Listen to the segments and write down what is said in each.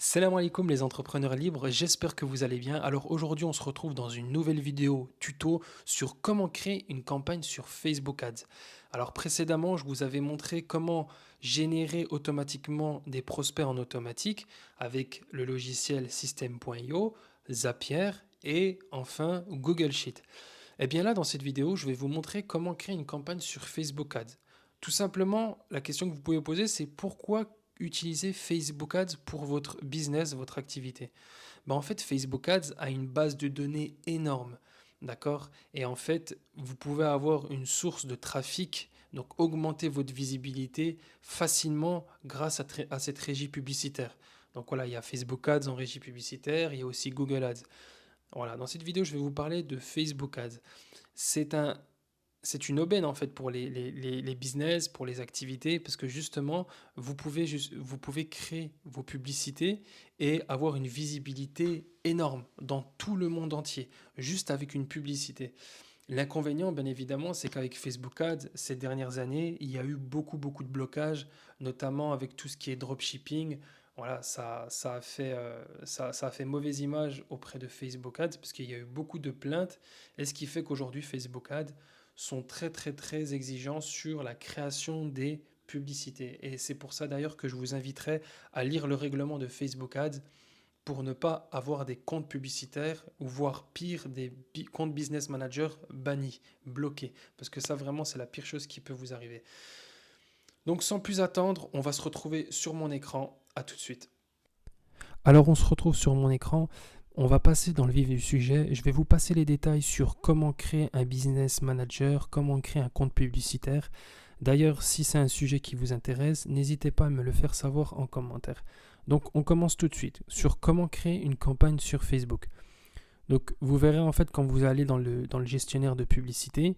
Salam alaikum les entrepreneurs libres, j'espère que vous allez bien. Alors aujourd'hui on se retrouve dans une nouvelle vidéo tuto sur comment créer une campagne sur Facebook Ads. Alors précédemment je vous avais montré comment générer automatiquement des prospects en automatique avec le logiciel System.io, Zapier et enfin Google Sheet. Et bien là dans cette vidéo je vais vous montrer comment créer une campagne sur Facebook Ads. Tout simplement la question que vous pouvez poser c'est pourquoi utiliser Facebook Ads pour votre business, votre activité. Ben en fait, Facebook Ads a une base de données énorme, d'accord? Et en fait, vous pouvez avoir une source de trafic, donc augmenter votre visibilité facilement grâce à cette régie publicitaire. Donc voilà, il y a Facebook Ads en régie publicitaire, il y a aussi Google Ads. Voilà, dans cette vidéo, je vais vous parler de Facebook Ads. C'est un, c'est une aubaine en fait pour les business, pour les activités, parce que justement, vous pouvez créer vos publicités et avoir une visibilité énorme dans tout le monde entier, juste avec une publicité. L'inconvénient, bien évidemment, c'est qu'avec Facebook Ads, ces dernières années, il y a eu beaucoup de blocages, notamment avec tout ce qui est dropshipping. Voilà, ça a fait mauvaise image auprès de Facebook Ads parce qu'il y a eu beaucoup de plaintes. Et ce qui fait qu'aujourd'hui, Facebook Ads sont très exigeants sur la création des publicités. Et c'est pour ça d'ailleurs que je vous inviterai à lire le règlement de Facebook Ads pour ne pas avoir des comptes publicitaires ou voire pire des comptes business manager bannis, bloqués. Parce que ça vraiment c'est la pire chose qui peut vous arriver. Donc sans plus attendre, on va se retrouver sur mon écran. À tout de suite. Alors on se retrouve sur mon écran. On va passer dans le vif du sujet. Je vais vous passer les détails sur comment créer un business manager, comment créer un compte publicitaire. D'ailleurs, si c'est un sujet qui vous intéresse, n'hésitez pas à me le faire savoir en commentaire. Donc on commence tout de suite sur comment créer une campagne sur Facebook. Donc vous verrez en fait quand vous allez dans le gestionnaire de publicité,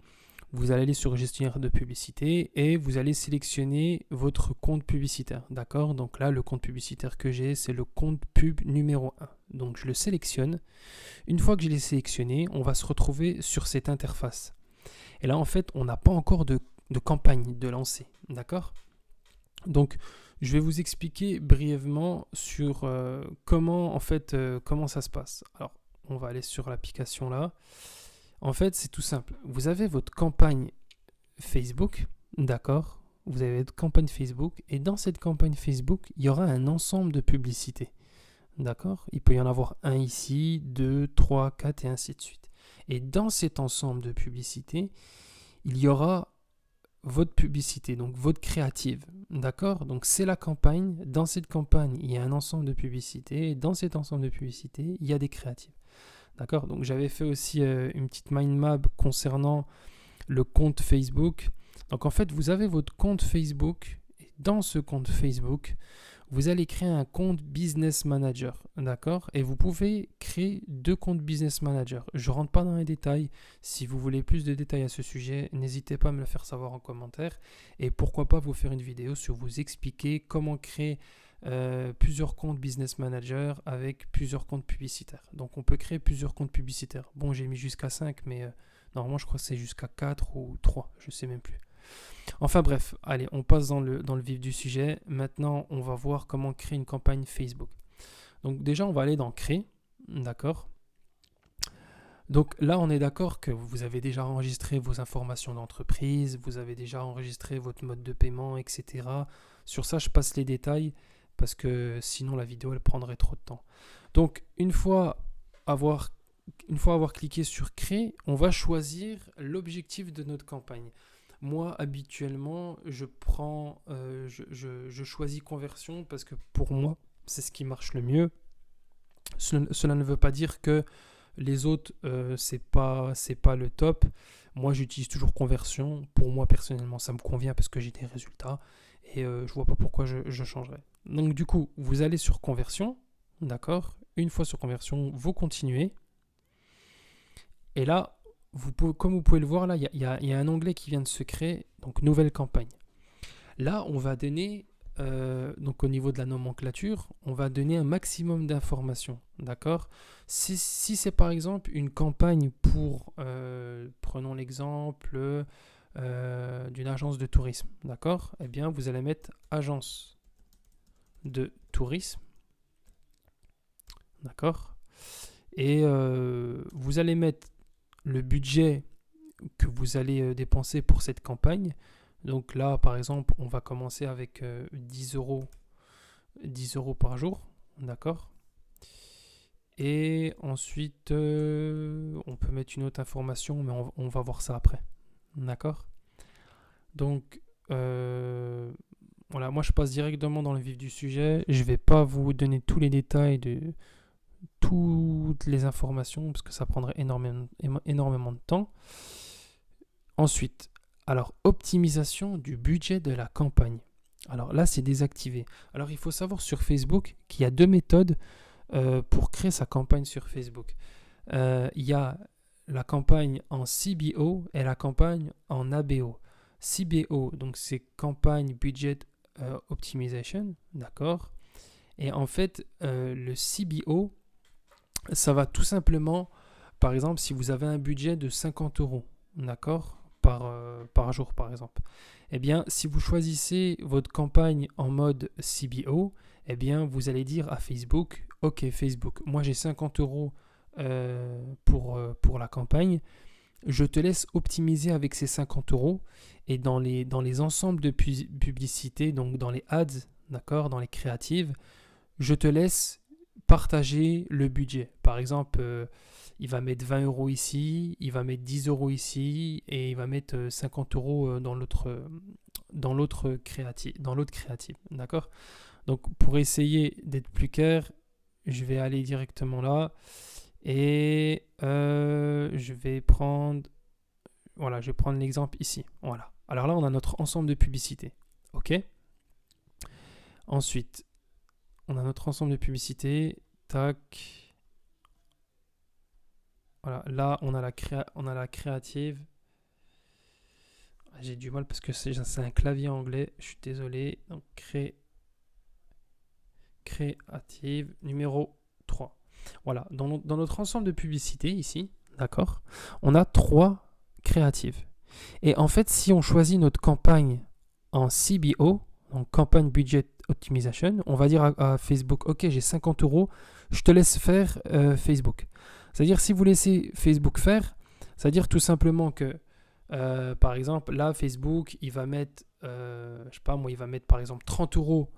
vous allez aller sur gestionnaire de publicité et vous allez sélectionner votre compte publicitaire. D'accord? Donc là, le compte publicitaire que j'ai, c'est le compte pub numéro 1. Donc je le sélectionne. Une fois que je l'ai sélectionné, on va se retrouver sur cette interface. Et là, en fait, on n'a pas encore de campagne de lancer. D'accord? Donc, je vais vous expliquer brièvement sur comment ça se passe. Alors, on va aller sur l'application là. En fait, c'est tout simple. Vous avez votre campagne Facebook, d'accord? Vous avez votre campagne Facebook et dans cette campagne Facebook, il y aura un ensemble de publicités. D'accord? Il peut y en avoir un ici, deux, trois, quatre et ainsi de suite. Et dans cet ensemble de publicités, il y aura votre publicité, donc votre créative. D'accord? Donc c'est la campagne. Dans cette campagne, il y a un ensemble de publicités. Et dans cet ensemble de publicités, il y a des créatives. D'accord? Donc j'avais fait aussi une petite mind map concernant le compte Facebook. Donc en fait, vous avez votre compte Facebook. Et dans ce compte Facebook, vous allez créer un compte Business Manager, d'accord? Et vous pouvez créer deux comptes Business Manager. Je ne rentre pas dans les détails. Si vous voulez plus de détails à ce sujet, n'hésitez pas à me le faire savoir en commentaire. Et pourquoi pas vous faire une vidéo sur vous expliquer comment créer plusieurs comptes Business Manager avec plusieurs comptes publicitaires. Donc on peut créer plusieurs comptes publicitaires. Bon, j'ai mis jusqu'à 5, mais normalement je crois que c'est jusqu'à 4 ou 3, je ne sais même plus. Enfin bref, allez, on passe dans le vif du sujet. Maintenant, on va voir comment créer une campagne Facebook. Donc déjà, on va aller dans Créer, d'accord? Donc là, on est d'accord que vous avez déjà enregistré vos informations d'entreprise, vous avez déjà enregistré votre mode de paiement, etc. Sur ça, je passe les détails parce que sinon la vidéo, elle prendrait trop de temps. Donc, avoir, une fois avoir cliqué sur Créer, on va choisir l'objectif de notre campagne. Moi, habituellement, je choisis conversion parce que pour moi, c'est ce qui marche le mieux. Cela ne veut pas dire que les autres, c'est pas le top. Moi, j'utilise toujours conversion. Pour moi, personnellement, ça me convient parce que j'ai des résultats et je vois pas pourquoi je changerais. Donc, du coup, vous allez sur conversion, d'accord? Une fois sur conversion, vous continuez. Et là, comme vous pouvez le voir, là, il y a un onglet qui vient de se créer, donc nouvelle campagne. Là, on va donner, donc au niveau de la nomenclature, on va donner un maximum d'informations, d'accord? Si c'est par exemple une campagne pour, prenons l'exemple d'une agence de tourisme, d'accord? Eh bien, vous allez mettre agence de tourisme d'accord? Et vous allez mettre le budget que vous allez dépenser pour cette campagne. Donc là, par exemple, on va commencer avec 10 euros, 10 euros par jour, d'accord? Et ensuite, on peut mettre une autre information, mais on va voir ça après, d'accord? Donc, voilà, moi je passe directement dans le vif du sujet. Je ne vais pas vous donner tous les détails de toutes les informations parce que ça prendrait énormément de temps. Ensuite, alors optimisation du budget de la campagne. Alors là, c'est désactivé. Alors il faut savoir sur Facebook qu'il y a deux méthodes pour créer sa campagne sur Facebook. Il y a la campagne en CBO et la campagne en ABO. CBO, donc c'est Campagne Budget Optimization, d'accord? Et en fait, le CBO, ça va tout simplement, par exemple, si vous avez un budget de 50 euros, d'accord, par jour, par exemple, eh bien, si vous choisissez votre campagne en mode CBO, eh bien, vous allez dire à Facebook, OK, Facebook, moi j'ai 50 euros pour la campagne, je te laisse optimiser avec ces 50 euros et dans les ensembles de publicités, donc dans les ads, d'accord, dans les créatives, je te laisse partager le budget. Par exemple, il va mettre 20 euros ici, il va mettre 10 euros ici et il va mettre 50 euros dans l'autre créative, d'accord? Donc pour essayer d'être plus clair, je vais aller directement là et je vais prendre l'exemple ici. Voilà. Alors là, on a notre ensemble de publicités. OK? Ensuite, on a notre ensemble de publicités. Tac. Voilà. Là, on a la créative. J'ai du mal parce que c'est un clavier anglais. Je suis désolé. Donc, créative numéro 3. Voilà. Dans notre ensemble de publicités ici, d'accord, on a 3 créatives. Et en fait, si on choisit notre campagne en CBO, donc Campagne Budget Optimization, on va dire à Facebook, OK, j'ai 50 euros, je te laisse faire Facebook. C'est-à-dire, si vous laissez Facebook faire, c'est-à-dire tout simplement que, par exemple, là, Facebook, il va mettre, je sais pas moi, il va mettre par exemple 30 euros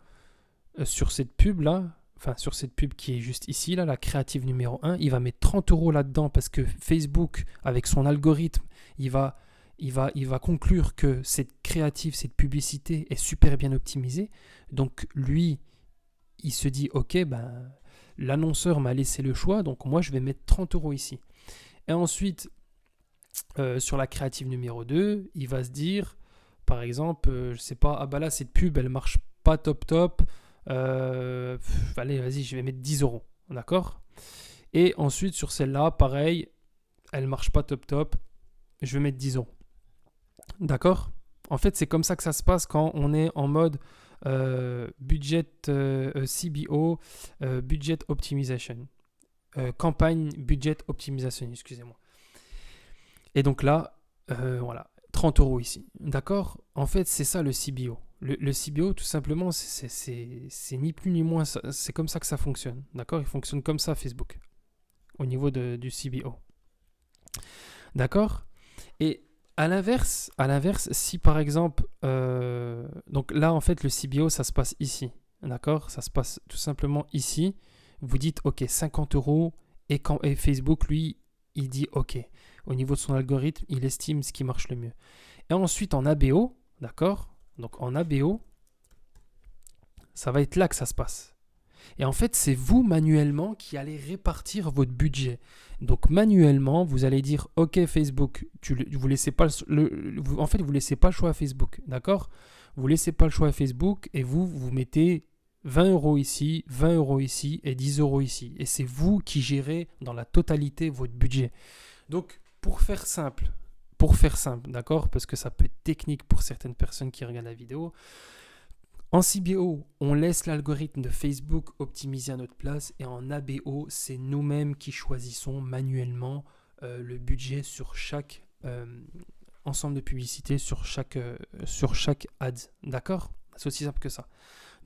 sur cette pub-là, enfin sur cette pub qui est juste ici, là, la créative numéro 1, il va mettre 30 euros là-dedans parce que Facebook, avec son algorithme, il va conclure que cette créative, cette publicité est super bien optimisée. Donc lui, il se dit, OK, ben, l'annonceur m'a laissé le choix, donc moi je vais mettre 30 euros ici. Et ensuite, sur la créative numéro 2, il va se dire, par exemple, je sais pas, ah bah là cette pub, elle marche pas top. Allez, vas-y, je vais mettre 10 euros. D'accord? Et ensuite, sur celle-là, pareil, elle marche pas top. Je vais mettre 10 euros. D'accord? En fait, c'est comme ça que ça se passe quand on est en mode budget CBO, budget optimization. Campagne budget optimization, excusez-moi. Et donc là, voilà, 30 euros ici. D'accord? En fait, c'est ça le CBO. Le CBO, tout simplement, c'est ni plus ni moins, c'est comme ça que ça fonctionne. D'accord? Il fonctionne comme ça, Facebook, au niveau du CBO. D'accord? Et à l'inverse, si par exemple, donc là, en fait, le CBO, ça se passe ici. D'accord? Ça se passe tout simplement ici. Vous dites, OK, 50 euros. Et Facebook, lui, il dit, OK. Au niveau de son algorithme, il estime ce qui marche le mieux. Et ensuite, en ABO, d'accord? Donc en ABO, ça va être là que ça se passe. Et en fait, c'est vous manuellement qui allez répartir votre budget. Donc manuellement, vous allez dire, OK Facebook, vous laissez pas vous laissez pas le choix à Facebook, d'accord? Vous laissez pas le choix à Facebook et vous mettez 20 euros ici, 20 euros ici et 10 euros ici. Et c'est vous qui gérez dans la totalité votre budget. Donc pour faire simple, d'accord? Parce que ça peut être technique pour certaines personnes qui regardent la vidéo. En CBO, on laisse l'algorithme de Facebook optimiser à notre place et en ABO, c'est nous-mêmes qui choisissons manuellement le budget sur chaque ensemble de publicités, sur chaque ad. D'accord? C'est aussi simple que ça.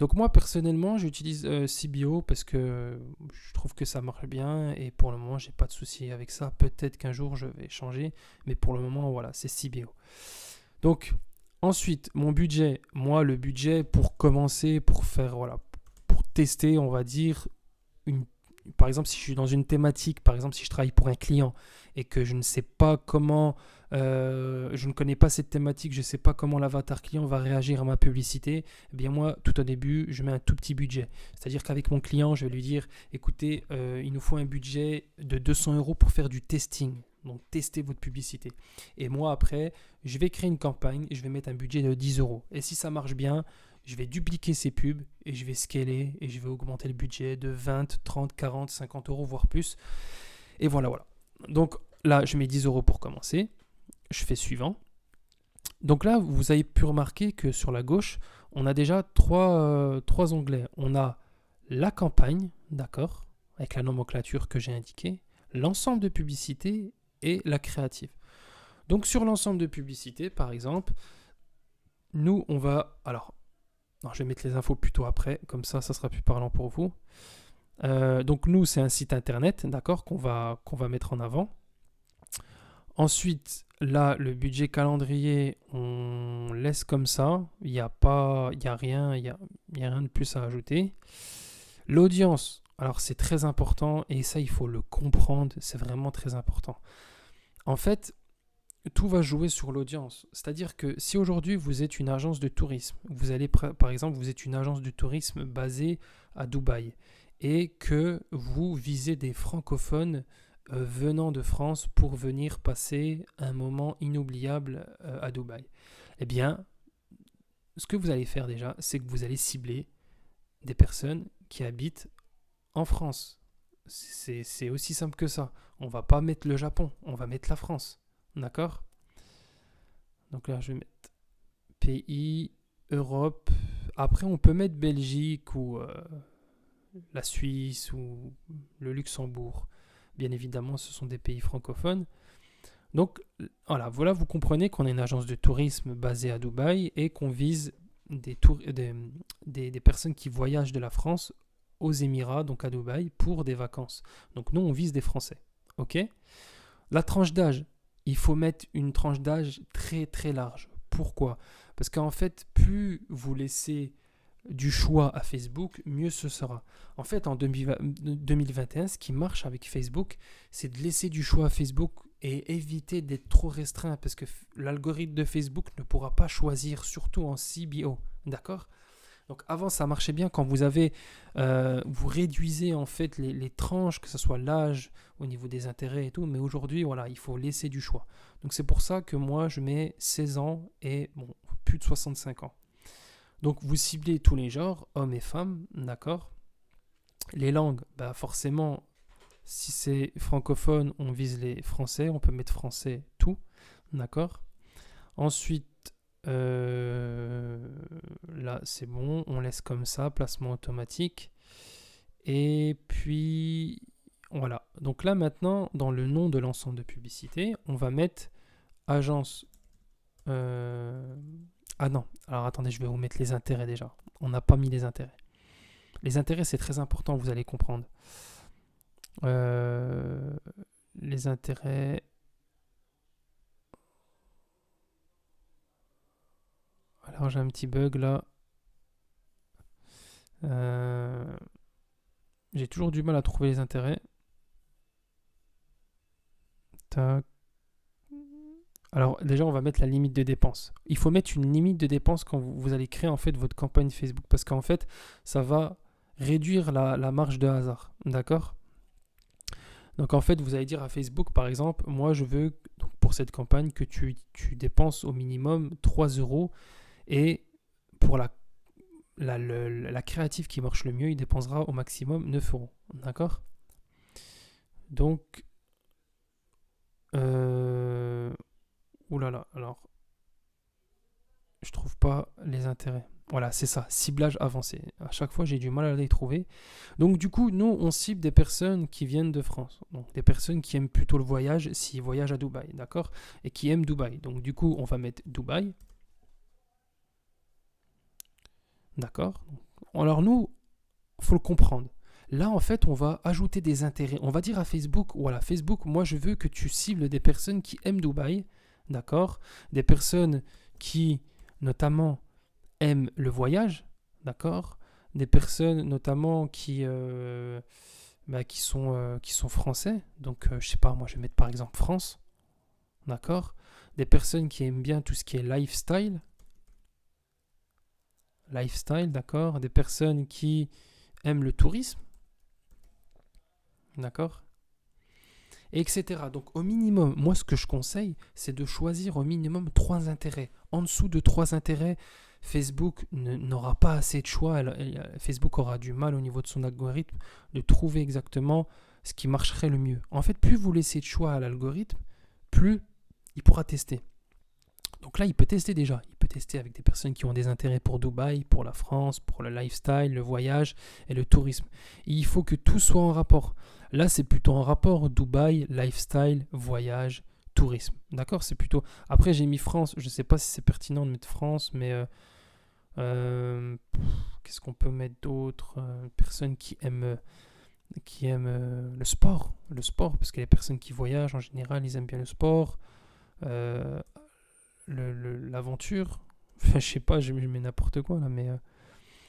Donc moi, personnellement, j'utilise CBO parce que je trouve que ça marche bien et pour le moment, j'ai pas de souci avec ça. Peut-être qu'un jour, je vais changer, mais pour le moment, voilà, c'est CBO. Donc, ensuite, mon budget. Moi, le budget pour commencer, pour faire, voilà, pour tester, on va dire, une, par exemple, si je suis dans une thématique, par exemple, si je travaille pour un client et que je ne sais pas comment, je ne connais pas cette thématique, je ne sais pas comment l'avatar client va réagir à ma publicité, eh bien moi, tout au début, je mets un tout petit budget. C'est-à-dire qu'avec mon client, je vais lui dire, écoutez, il nous faut un budget de 200 euros pour faire du testing. Donc, tester votre publicité. Et moi, après, je vais créer une campagne et je vais mettre un budget de 10 euros. Et si ça marche bien, je vais dupliquer ces pubs et je vais scaler et je vais augmenter le budget de 20, 30, 40, 50 euros, voire plus. Et voilà, voilà. Donc là, je mets 10 euros pour commencer. Je fais suivant. Donc là, vous avez pu remarquer que sur la gauche, on a déjà trois onglets. On a la campagne, d'accord, avec la nomenclature que j'ai indiquée, l'ensemble de publicités et la créative. Donc sur l'ensemble de publicités, par exemple, nous, on va... Alors, non, je vais mettre les infos plutôt après, comme ça sera plus parlant pour vous. Donc nous, c'est un site internet, d'accord, qu'on va mettre en avant. Ensuite, là, le budget calendrier, on laisse comme ça. Il n'y a rien de plus à ajouter. L'audience, alors c'est très important et ça, il faut le comprendre, c'est vraiment très important. En fait, tout va jouer sur l'audience. C'est-à-dire que si aujourd'hui vous êtes une agence de tourisme, par exemple, vous êtes une agence de tourisme basée à Dubaï et que vous visez des francophones venant de France pour venir passer un moment inoubliable à Dubaï, eh bien, ce que vous allez faire déjà, c'est que vous allez cibler des personnes qui habitent en France. C'est aussi simple que ça. On va pas mettre le Japon, on va mettre la France. D'accord? Donc là, je vais mettre pays, Europe. Après, on peut mettre Belgique ou la Suisse ou le Luxembourg. Bien évidemment, ce sont des pays francophones. Donc voilà, vous comprenez qu'on est une agence de tourisme basée à Dubaï et qu'on vise des personnes qui voyagent de la France aux Émirats, donc à Dubaï, pour des vacances. Donc nous, on vise des Français. Ok? La tranche d'âge, il faut mettre une tranche d'âge très très large. Pourquoi? Parce qu'en fait, plus vous laissez du choix à Facebook, mieux ce sera. En fait, en 2021, ce qui marche avec Facebook, c'est de laisser du choix à Facebook et éviter d'être trop restreint parce que l'algorithme de Facebook ne pourra pas choisir, surtout en CBO. D'accord? Donc avant, ça marchait bien quand vous réduisez en fait les tranches, que ce soit l'âge, au niveau des intérêts et tout, mais aujourd'hui, voilà, il faut laisser du choix. Donc c'est pour ça que moi, je mets 16 ans et plus de 65 ans. Donc vous ciblez tous les genres, hommes et femmes, d'accord? Les langues, bah forcément, si c'est francophone, on vise les français, on peut mettre français tout, d'accord? Ensuite, là c'est bon, on laisse comme ça, placement automatique. Et puis voilà. Donc là maintenant, dans le nom de l'ensemble de publicité, on va mettre agence. Ah non, alors attendez, je vais vous mettre les intérêts déjà. On n'a pas mis les intérêts. Les intérêts, c'est très important, vous allez comprendre. Les intérêts. Alors j'ai un petit bug là. J'ai toujours du mal à trouver les intérêts. Tac. Alors déjà, on va mettre la limite de dépenses. Il faut mettre une limite de dépenses quand vous allez créer en fait votre campagne Facebook parce qu'en fait, ça va réduire la marge de hasard. D'accord? Donc en fait, vous allez dire à Facebook, par exemple, moi je veux donc, pour cette campagne que tu dépenses au minimum 3 euros et pour la créative qui marche le mieux, il dépensera au maximum 9 euros. D'accord? Donc, oulala, alors, je trouve pas les intérêts. Voilà, c'est ça, ciblage avancé. À chaque fois, j'ai du mal à les trouver. Donc, du coup, nous, on cible des personnes qui viennent de France. Donc, des personnes qui aiment plutôt le voyage s'ils voyagent à Dubaï, d'accord? Et qui aiment Dubaï. Donc, du coup, on va mettre Dubaï. D'accord? Donc, Alors nous, faut le comprendre. Là, en fait, on va ajouter des intérêts. On va dire à Facebook, voilà, Facebook, moi, je veux que tu cibles des personnes qui aiment Dubaï, d'accord? Des personnes qui, notamment, aiment le voyage, d'accord? Des personnes, notamment, qui sont français. Donc, je sais pas, moi, je vais mettre par exemple France, d'accord? Des personnes qui aiment bien tout ce qui est lifestyle, d'accord? Des personnes qui aiment le tourisme, d'accord? Etc. Donc au minimum, moi ce que je conseille, c'est de choisir au minimum 3 intérêts. En dessous de 3 intérêts, Facebook n'aura pas assez de choix. Facebook aura du mal au niveau de son algorithme de trouver exactement ce qui marcherait le mieux. En fait, plus vous laissez de choix à l'algorithme, plus il pourra tester. Donc là, il peut tester déjà. Il peut tester avec des personnes qui ont des intérêts pour Dubaï, pour la France, pour le lifestyle, le voyage et le tourisme. Et il faut que tout soit en rapport. Là, c'est plutôt en rapport Dubaï, lifestyle, voyage, tourisme. D'accord? C'est plutôt. Après, j'ai mis France. Je ne sais pas si c'est pertinent de mettre France, mais qu'est-ce qu'on peut mettre d'autre? Personnes qui aiment le sport. Le sport, parce que les personnes qui voyagent, en général, ils aiment bien le sport. Euh, L'aventure. Enfin, je sais pas, je mets n'importe quoi là, mais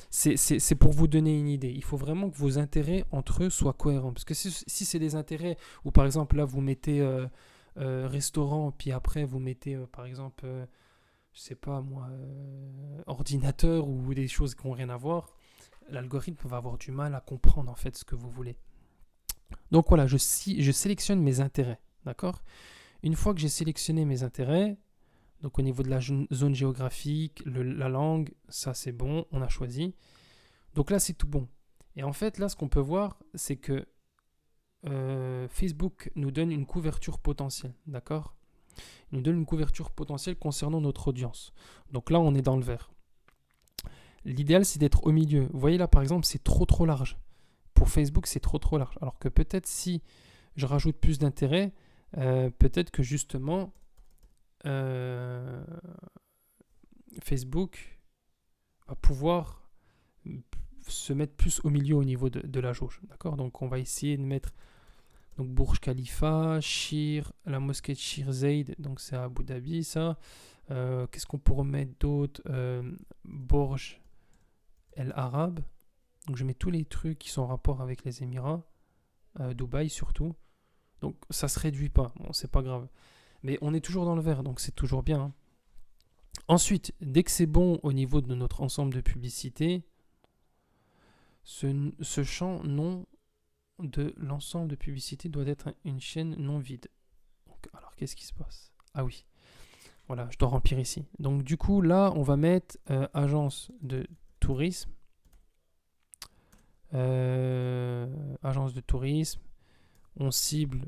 c'est pour vous donner une idée. Il faut vraiment que vos intérêts entre eux soient cohérents. Parce que si c'est des intérêts où, par exemple, là, vous mettez restaurant, puis après, vous mettez, par exemple, je sais pas moi, ordinateur ou des choses qui n'ont rien à voir, l'algorithme va avoir du mal à comprendre en fait ce que vous voulez. Donc voilà, je sélectionne mes intérêts. D'accord? Une fois que j'ai sélectionné mes intérêts, donc au niveau de la zone géographique, la langue, ça c'est bon, on a choisi. Donc là c'est tout bon. Et en fait là ce qu'on peut voir c'est que Facebook nous donne une couverture potentielle, d'accord? Il nous donne une couverture potentielle concernant notre audience. Donc là on est dans le vert. L'idéal c'est d'être au milieu. Vous voyez là par exemple c'est trop large. Pour Facebook c'est trop large. Alors que peut-être si je rajoute plus d'intérêt, peut-être que justement Facebook va pouvoir se mettre plus au milieu au niveau de la jauge. D'accord? Donc on va essayer de mettre donc Burj Khalifa, la mosquée de Shir Zaid, donc c'est à Abu Dhabi ça. Qu'est-ce qu'on pourrait mettre d'autre? Burj El Arab. Donc je mets tous les trucs qui sont en rapport avec les Émirats, Dubaï surtout. Donc ça se réduit pas, bon c'est pas grave. Mais on est toujours dans le vert, donc c'est toujours bien. Hein. Ensuite, dès que c'est bon au niveau de notre ensemble de publicité, ce champ nom de l'ensemble de publicité doit être une chaîne non vide. Donc, alors, qu'est-ce qui se passe? Ah oui, voilà, je dois remplir ici. Donc, du coup, là, on va mettre agence de tourisme. Agence de tourisme. On cible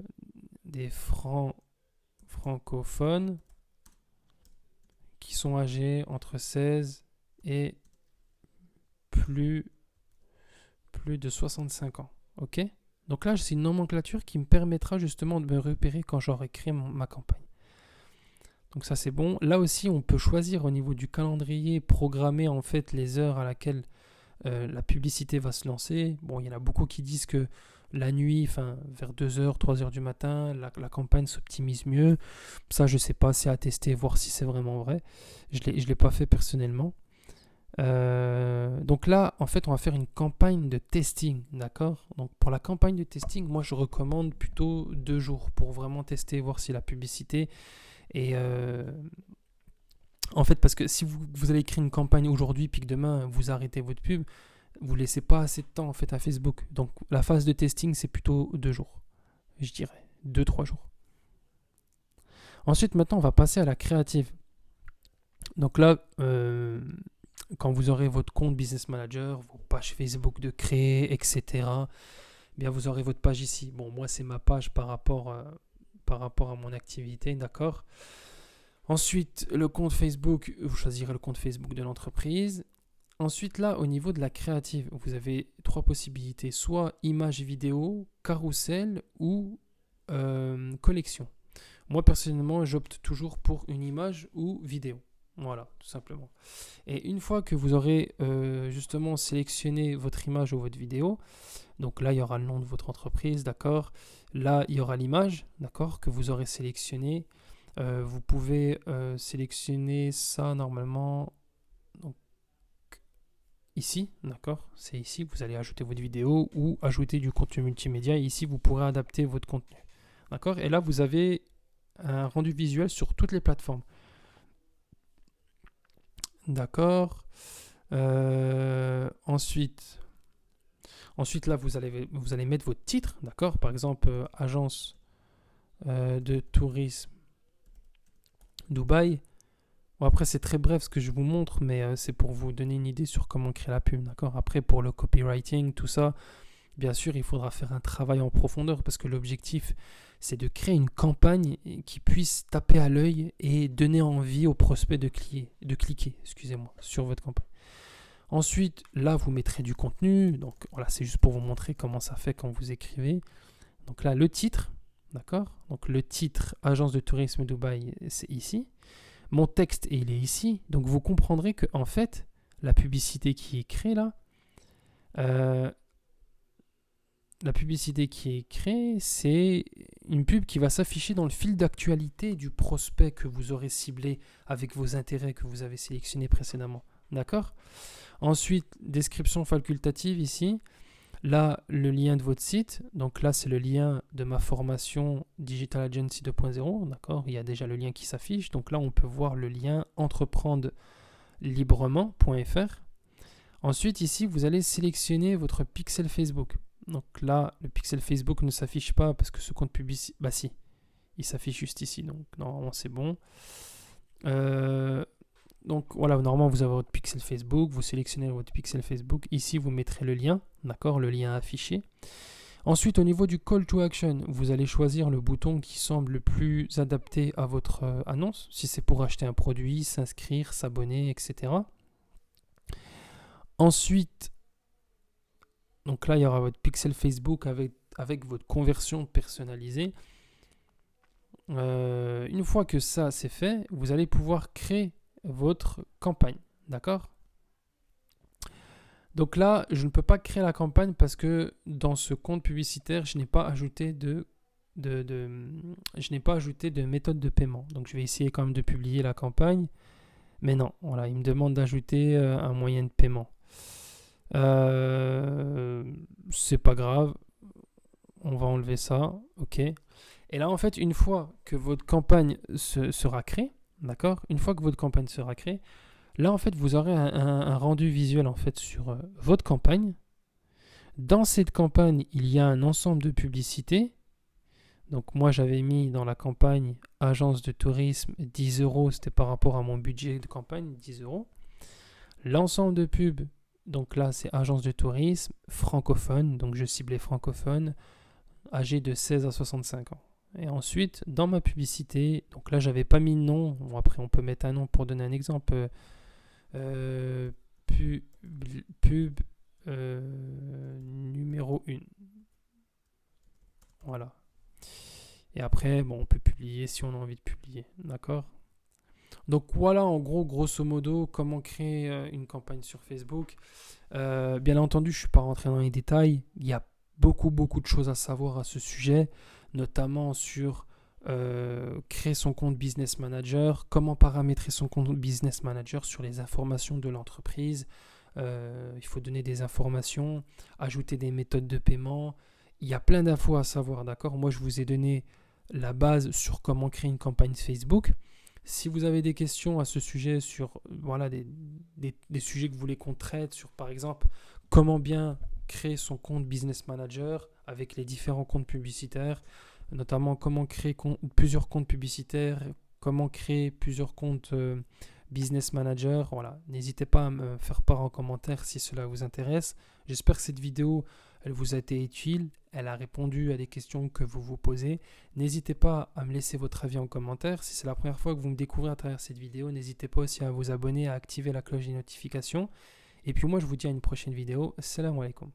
des francophones qui sont âgés entre 16 et plus de 65 ans. Ok? Donc là, c'est une nomenclature qui me permettra justement de me repérer quand j'aurai créé ma campagne. Donc ça, c'est bon. Là aussi, on peut choisir au niveau du calendrier, programmer en fait les heures à laquelle la publicité va se lancer. Bon, il y en a beaucoup qui disent que la nuit, vers 2h, 3h du matin, la campagne s'optimise mieux. Ça, je ne sais pas, c'est à tester, voir si c'est vraiment vrai. Je ne l'ai pas fait personnellement. Donc là, en fait, on va faire une campagne de testing, d'accord? Donc pour la campagne de testing, moi, je recommande plutôt 2 jours pour vraiment tester, voir si la publicité est... En fait, parce que si vous allez créer une campagne aujourd'hui, puis que demain, vous arrêtez votre pub, vous laissez pas assez de temps en fait à Facebook. Donc la phase de testing, c'est plutôt 2 jours, je dirais, 2-3 jours. Ensuite, maintenant, on va passer à la créative. Donc là, quand vous aurez votre compte Business Manager, vos pages Facebook de créer, etc., bien vous aurez votre page ici. Bon, moi, c'est ma page par rapport à mon activité, d'accord? Ensuite, le compte Facebook, vous choisirez le compte Facebook de l'entreprise. Ensuite, là, au niveau de la créative, vous avez 3 possibilités. Soit image vidéo, carrousel ou collection. Moi, personnellement, j'opte toujours pour une image ou vidéo. Voilà, tout simplement. Et une fois que vous aurez justement sélectionné votre image ou votre vidéo, donc là, il y aura le nom de votre entreprise, d'accord. Là, il y aura l'image, d'accord, que vous aurez sélectionné. Vous pouvez sélectionner ça normalement donc, ici, d'accord. C'est ici, vous allez ajouter votre vidéo ou ajouter du contenu multimédia. Et ici, vous pourrez adapter votre contenu, d'accord. Et là, vous avez un rendu visuel sur toutes les plateformes. D'accord. Ensuite, là, vous allez mettre votre titre, d'accord. Par exemple, agence de tourisme Dubaï. Bon, après, c'est très bref ce que je vous montre, mais c'est pour vous donner une idée sur comment créer la pub, d'accord. Après, pour le copywriting, tout ça, bien sûr, il faudra faire un travail en profondeur parce que l'objectif, c'est de créer une campagne qui puisse taper à l'œil et donner envie aux prospects de cliquer, excusez-moi, sur votre campagne. Ensuite, là, vous mettrez du contenu. Donc, voilà, c'est juste pour vous montrer comment ça fait quand vous écrivez. Donc là, le titre, d'accord. Donc, le titre, Agence de tourisme Dubaï, c'est ici. Mon texte, il est ici. Donc, vous comprendrez que, en fait, la publicité qui est créée là, c'est une pub qui va s'afficher dans le fil d'actualité du prospect que vous aurez ciblé avec vos intérêts que vous avez sélectionnés précédemment. D'accord ? Ensuite, description facultative ici. Là, le lien de votre site. Donc là, c'est le lien de ma formation Digital Agency 2.0. D'accord ? Il y a déjà le lien qui s'affiche. Donc là, on peut voir le lien entreprendre librement.fr. Ensuite, ici, vous allez sélectionner votre pixel Facebook. Donc là, le pixel Facebook ne s'affiche pas parce que ce compte publicitaire... Bah si, il s'affiche juste ici. Donc normalement, c'est bon. Donc voilà, normalement, vous avez votre pixel Facebook. Vous sélectionnez votre pixel Facebook. Ici, vous mettrez le lien. D'accord, le lien affiché. Ensuite, au niveau du call to action, vous allez choisir le bouton qui semble le plus adapté à votre annonce. Si c'est pour acheter un produit, s'inscrire, s'abonner, etc. Ensuite, donc là, il y aura votre pixel Facebook avec votre conversion personnalisée. Une fois que ça, c'est fait, vous allez pouvoir créer votre campagne. D'accord ? Donc là, je ne peux pas créer la campagne parce que dans ce compte publicitaire, je n'ai pas ajouté de méthode de paiement. Donc je vais essayer quand même de publier la campagne. Mais non, voilà, il me demande d'ajouter un moyen de paiement. C'est pas grave, on va enlever ça, ok. Et là, en fait, une fois que votre campagne sera créée, d'accord, une fois que votre campagne sera créée, là, en fait, vous aurez un rendu visuel en fait sur votre campagne. Dans cette campagne, il y a un ensemble de publicités. Donc moi, j'avais mis dans la campagne agence de tourisme 10 €, c'était par rapport à mon budget de campagne, 10 €. L'ensemble de pubs, donc là, c'est agence de tourisme francophone, donc je ciblais francophone, âgé de 16 à 65 ans. Et ensuite, dans ma publicité, donc là, j'avais pas mis de nom. Bon, après, on peut mettre un nom pour donner un exemple. Pub numéro 1. Voilà. Et après, bon, on peut publier si on a envie de publier. D'accord ? Donc voilà, en gros, grosso modo, comment créer une campagne sur Facebook. Bien entendu, je ne suis pas rentré dans les détails. Il y a beaucoup de choses à savoir à ce sujet, notamment sur créer son compte Business Manager, comment paramétrer son compte Business Manager sur les informations de l'entreprise. Il faut donner des informations, ajouter des méthodes de paiement. Il y a plein d'infos à savoir, d'accord ? Moi, je vous ai donné la base sur comment créer une campagne Facebook. Si vous avez des questions à ce sujet sur voilà, des sujets que vous voulez qu'on traite, sur par exemple comment bien créer son compte Business Manager avec les différents comptes publicitaires, notamment comment créer plusieurs comptes publicitaires, comment créer plusieurs comptes Business Manager, voilà. N'hésitez pas à me faire part en commentaire si cela vous intéresse. J'espère que cette vidéo elle vous a été utile, elle a répondu à des questions que vous vous posez. N'hésitez pas à me laisser votre avis en commentaire. Si c'est la première fois que vous me découvrez à travers cette vidéo, n'hésitez pas aussi à vous abonner, à activer la cloche des notifications. Et puis moi, je vous dis à une prochaine vidéo. Salam alaikum.